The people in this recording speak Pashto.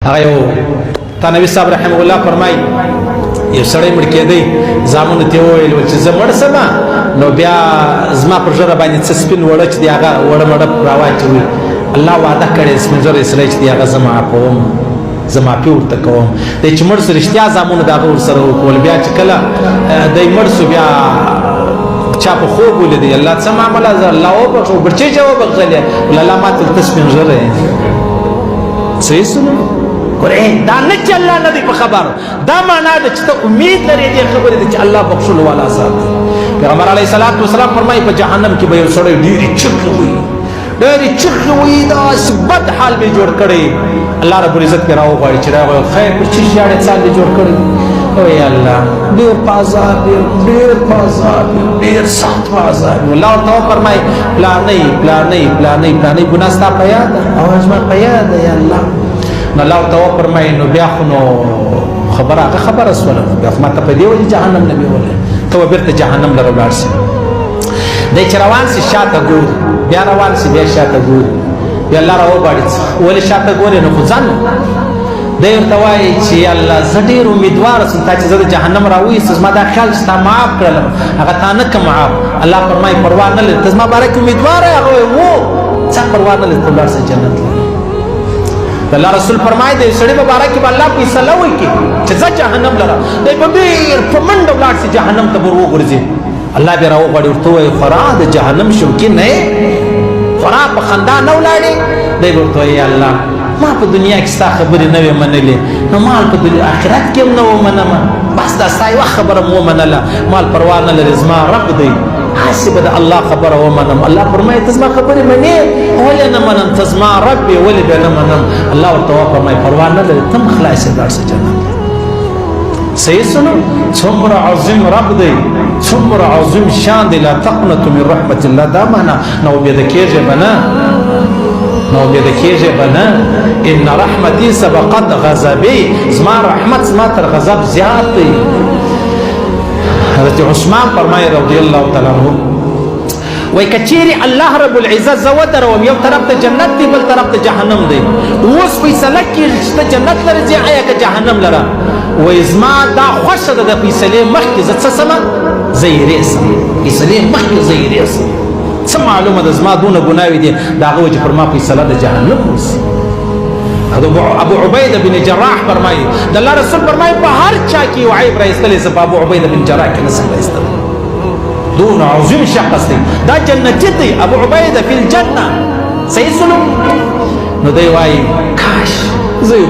هغه یو تنوي صاحب رحم الله فرمای یو سړی مړ کېدی زامنو ته وویل چې زه مړ سم نو بیا زما پر ژره باندې څه سپین وړه چې دی هغه وړه مړه راواچوي الله وعده کړی سپین ژره سړی چې دی هغه زه معافوم زه معافي ورته کوم دی چې مړ سو رښتیا زامنو د هغه ورسره وکول بیا چې کله دی مړ سو بیا چا په خوب ولیدی الله څه معامله زه الله وبخښو برچې چې وبخښلې الله ما ته سپین ژره صحیح سنو ګورې دا نه چې الله نه دی په خبر دا معنا ده چې ته امید لرې دې خبرې ده چې الله بخښلو والا ساتي پیغمبر علیه الصلاۃ والسلام فرمایي په جهنم کې به یو سړی ډېرې چغې وي داسې بد حال به جوړ کړی الله رب العزت پرې راوغواړي چې راغی خیر پر چې ژاړې څه دې جوړ کړی وای الله ډېر په عذاب ډېر سخت په عذاب الله ورته فرمایي پلانې ګناه ستا په یاد ده او زما په یاد ده یا الله نو الله ورته فرمایي نو بیا خو نو خبره سوله بیا خو ما ته په دې وجې جهنم نه بیولې ته به بېرته جهنم لره ولاړ شي دی چې روان سي شاته ګوري بیا روان سي بیا شاته ګوري بیا الله راوغواړي ولې شاته ګورې نو خو ځان دی ورته وایي چې الله زه ډېر امیدواره سم تا چې زه د جهنم راویستم زما دا خیال چې تا معاف کړلم هغه تا نه که معاف الله فرمایي پروا نه لري ته زما باره کې امیدواره یې هغه وایي څه پروا نه لري ته ولاړ سه جنت لره الله رسول فرمایي د سړي په باره کې به الله فیصله وکړي چې ځه جهنم لره دی به ډېر په منډه ولاړ سي جهنم ته به وغورځي الله بیا راوغواړي ورته وایي خورا د جهنم شوقي نه یې خورا په خندا نه ولاړې دی به ورته وایي الله ما په دنیا کې ستا خبرې نه وې منلې نو مال په آخرت کې هم نه ومنمه بس دا ستا یوه خبره م ومنله مال پروا نه لري زما رب دی هسې به د الله خبره ومنم الله فرمایي ته زما خبرې منې ولې نه منم ته زما رب یې ولې بیا نه منم الله ورته وفرمایي پروا نه لري ته هم خلاص یې لاړ شه جنت صحیح سنو څومره عظیم رب دی څومره عظیم شان دی لا تقنطوا من رحمت الله دا معنا نو امیده کېږئ به نه ان رحمتي سبقت غضبي زما رحمت زما تر غضب زیات دی حضرت عثمان فرمایي رضی الله تعالی عنہ وای کچېرې الله رب العزت زه ودروم یو طرف ته جنت دی بل طرف ته جهنم دی اوس فیصله کېږي چې ته جنت لره ځې آیا که جهنم لره وای زما دا خوښه ده د فیصلې مخکې زه څه سمه زه یې ریسم فیصلې مخکې زه یې ریسم څه معلومه ده زما دونه ګناوې دي د هغه وجې پر ما فیصله د جهنم وسي ابو عبیده بن جراح فرمایي د الله رسول فرمایي په هر چا کې یو عیب راایستلی زه په ابو عبیده بن جراح کې نسم راایستلی دون عظیم شخص دی دا جنتي دی ابو عبیده فی الجنه صحیح سلوک نو دی وایي کاش زه